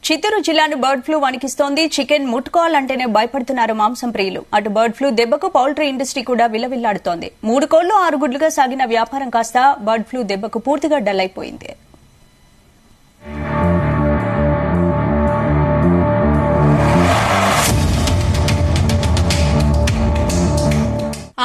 చిత్తూరు జిల్లాను bird flu వణికిస్తోంది. Chicken ముట్టుకోవాలంటేనే భయపడుతున్నారు మాంసం ప్రియులు. అటు బర్డ్ ఫ్లూ దెబ్బకు పౌల్ట్రీ ఇండస్ట్రీ కూడా విలవిల్లాడుతోంది. 3 కోళ్లు 6 గుడ్లుగా సాగిన వ్యాపారం కాస్త బర్డ్ ఫ్లూ దెబ్బకు పూర్తిగా డల్ అయిపోయింది.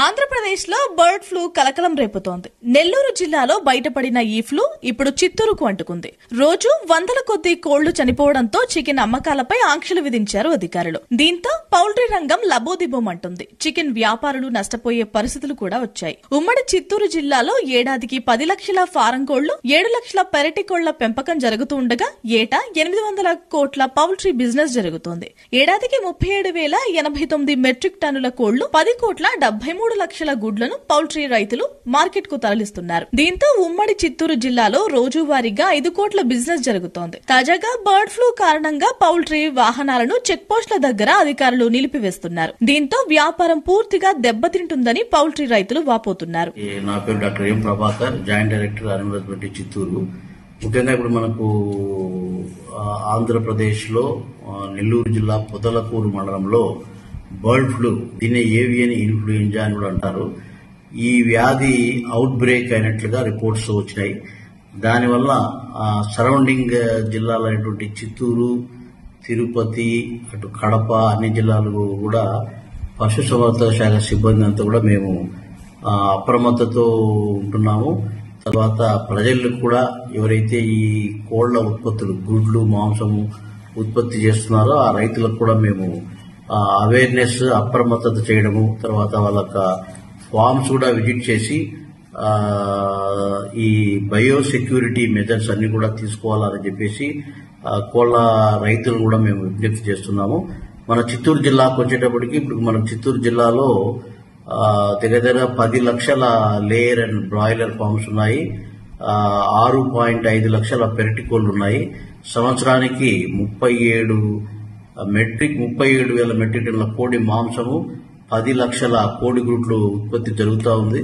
ఆంధ్రప్రదేశ్ లో బర్డ్ ఫ్లూ కలకలం రేపుతోంది. నెల్లూరు జిల్లాలో బయటపడిన ఈ ఫ్లూ ఇప్పుడు చిత్తూరుకు అంటుకుంది. రోజు వందల కొద్దీ కోళ్లు చనిపోవడంతో చికెన్ అమ్మకాలపై ఆంక్షలు విధించారు అధికారులు. దీంతో పౌల్ట్రీ రంగం లబోదిబోమంటుంది. చికెన్ వ్యాపారులు నష్టపోయే పరిస్థితులు కూడా వచ్చాయి. ఉమ్మడి చిత్తూరు జిల్లాలో ఏడాదికి 10 లక్షల ఫారం కోళ్లు, 7 లక్షల పెరటి కోళ్ల పెంపకం జరుగుతూ ఉండగా ఏటా 800 కోట్ల పౌల్ట్రీ బిజినెస్ జరుగుతోంది. ఏడాదికి 37,089 మెట్రిక్ టన్నుల కోళ్లు, 10 కోట్ల 73 లక్షల గుడ్లను పౌల్ట్రీ రైతులు మార్కెట్ కు తరలిస్తున్నారు. దీంతో ఉమ్మడి చిత్తూరు జిల్లాలో రోజువారీగా 5 కోట్ల బిజినెస్ జరుగుతోంది. తాజాగా బర్డ్ ఫ్లూ కారణంగా పౌల్ట్రీ వాహనాలను చెక్ పోస్టుల దగ్గర అధికారులు నిలిపివేస్తున్నారు. దీంతో వ్యాపారం పూర్తిగా దెబ్బతింటుందని పౌల్ట్రీ రైతులు వాపోతున్నారు. నా పేరు doctor M Prabhakar, joint director animal Chittoor. ముఖ్యంగా ఇప్పుడు మనకు ఆంధ్రప్రదేశ్ లో నెల్లూరు జిల్లా పొదలకూరు మండలంలో బర్డ్ ఫ్లూ, దీన్ని ఏవియన్ ఇన్ఫ్లుయెంజా అని కూడా అంటారు. ఈ వ్యాధి అవుట్ బ్రేక్ అయినట్లుగా రిపోర్ట్స్ వచ్చినాయి. దానివల్ల సరౌండింగ్ జిల్లాలైనటువంటి చిత్తూరు, తిరుపతి, అటు కడప అన్ని జిల్లాలు కూడా పశుసంవర్ధక శాఖ సిబ్బంది అంతా కూడా మేము అప్రమత్తతో ఉంటున్నాము. తర్వాత ప్రజలకు కూడా ఎవరైతే ఈ కోళ్ల ఉత్పత్తులు, గుడ్లు, మాంసము ఉత్పత్తి చేస్తున్నారో ఆ రైతులకు కూడా మేము అవేర్నెస్, అప్రమత్తత చేయడము, తర్వాత వాళ్ళ ఫార్మ్స్ కూడా విజిట్ చేసి ఈ బయోసెక్యూరిటీ మెజర్స్ అన్ని కూడా తీసుకోవాలని చెప్పేసి కోళ్ల రైతులు కూడా మేము విజ్ఞప్తి చేస్తున్నాము. మన చిత్తూరు జిల్లాకు వచ్చేటప్పటికి ఇప్పుడు మన చిత్తూరు జిల్లాలో దగ్గర 10 లక్షల లేయర్ అండ్ బ్రాయిలర్ ఫార్మ్స్ ఉన్నాయి. 6.5 లక్షల పెరటి కోళ్లు ఉన్నాయి. సంవత్సరానికి 37,000 మెట్రిక్ టన్నుల కోడి మాంసము, 10 లక్షల కోడి గుడ్లు ఉత్పత్తి జరుగుతూ ఉంది.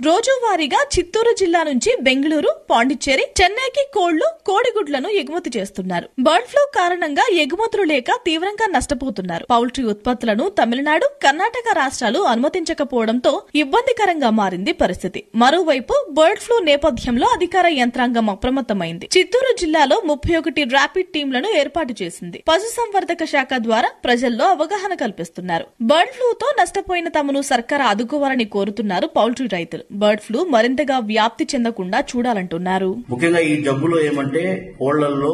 రోజువారీగా చిత్తూరు జిల్లా నుంచి బెంగళూరు, పాండిచ్చేరి, చెన్నైకి కోళ్లు, కోడిగుడ్లను ఎగుమతి చేస్తున్నారు. బర్డ్ ఫ్లూ కారణంగా ఎగుమతులు లేక తీవ్రంగా నష్టపోతున్నారు. పౌల్ట్రీ ఉత్పత్తులను తమిళనాడు, కర్ణాటక రాష్ట్రాలు అనుమతించకపోవడంతో ఇబ్బందికరంగా మారింది పరిస్థితి. మరోవైపు బర్డ్ ఫ్లూ నేపథ్యంలో అధికార యంత్రాంగం అప్రమత్తమైంది. చిత్తూరు జిల్లాలో 31 ర్యాపిడ్ టీంలను ఏర్పాటు చేసింది. పశుసంవర్ధక శాఖ ద్వారా ప్రజల్లో అవగాహన కల్పిస్తున్నారు. బర్డ్ ఫ్లూతో నష్టపోయిన తమను సర్కారు ఆదుకోవాలని కోరుతున్నారు పౌల్ట్రీ రైతులు. బర్డ్ ఫ్లూ మరింతగా వ్యాప్తి చెందకుండా చూడాలంటున్నారు. ముఖ్యంగా ఈ జబ్బులో ఏమంటే కోళ్లలో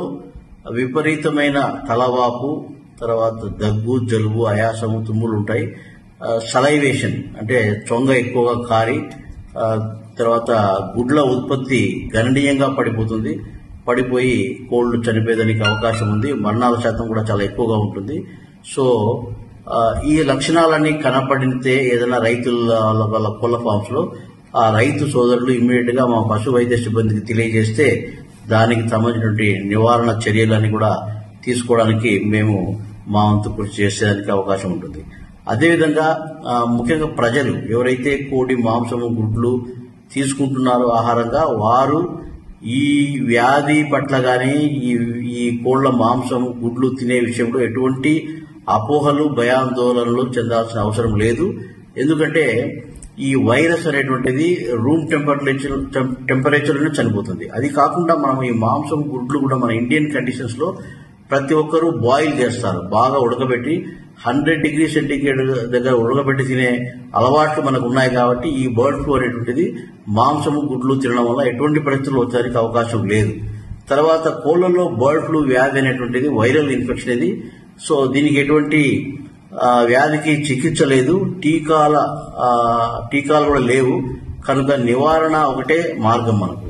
విపరీతమైన తలవాపు, తర్వాత దగ్గు, జలుబు, ఆయాసము, తుమ్ములు ఉంటాయి. సలైవేషన్ అంటే చొంగ ఎక్కువగా కారి, తర్వాత గుడ్ల ఉత్పత్తి గణనీయంగా పడిపోయి కోళ్లు చనిపోయేదానికి అవకాశం ఉంది. మరణాల శాతం కూడా చాలా ఎక్కువగా ఉంటుంది. సో ఈ లక్షణాలన్నీ కనపడితే ఏదైనా రైతుల కోళ్ల ఫార్మ్స్ లో ఆ రైతు సోదరులు ఇమ్మీడియట్ గా మా పశు వైద్య సిబ్బందికి తెలియజేస్తే దానికి సంబంధించినటువంటి నివారణ చర్యలని కూడా తీసుకోవడానికి మేము మా వంతు కృషి చేసేదానికి అవకాశం ఉంటుంది. అదేవిధంగా ముఖ్యంగా ప్రజలు ఎవరైతే కోడి మాంసము, గుడ్లు తీసుకుంటున్నారో ఆహారంగా, వారు ఈ వ్యాధి పట్ల గాని ఈ కోళ్ల మాంసము, గుడ్లు తినే విషయంలో ఎటువంటి అపోహలు, భయాందోళనలు చెందాల్సిన అవసరం లేదు. ఎందుకంటే ఈ వైరస్ అనేటువంటిది రూమ్ టెంపరేచర్ చనిపోతుంది. అది కాకుండా మనం ఈ మాంసం, గుడ్లు కూడా మన ఇండియన్ కండిషన్స్ లో ప్రతి ఒక్కరూ బాయిల్ చేస్తారు. బాగా ఉడకబెట్టి 100 డిగ్రీ సెంటిగ్రేడ్ దగ్గర ఉడకబెట్టి తినే అలవాట్లు మనకు ఉన్నాయి. కాబట్టి ఈ బర్డ్ ఫ్లూ అనేటువంటిది మాంసము, గుడ్లు తినడం వల్ల ఎటువంటి పరిస్థితులు వచ్చేందుకు అవకాశం లేదు. తర్వాత కోళ్లలో బర్డ్ ఫ్లూ వ్యాధి అనేటువంటిది వైరల్ ఇన్ఫెక్షన్ ఇది. సో దీనికి ఎటువంటి వ్యాధికి చికిత్స లేదు, టీకాలు కూడా లేవు. కనుక నివారణ ఒకటే మార్గం మనకు.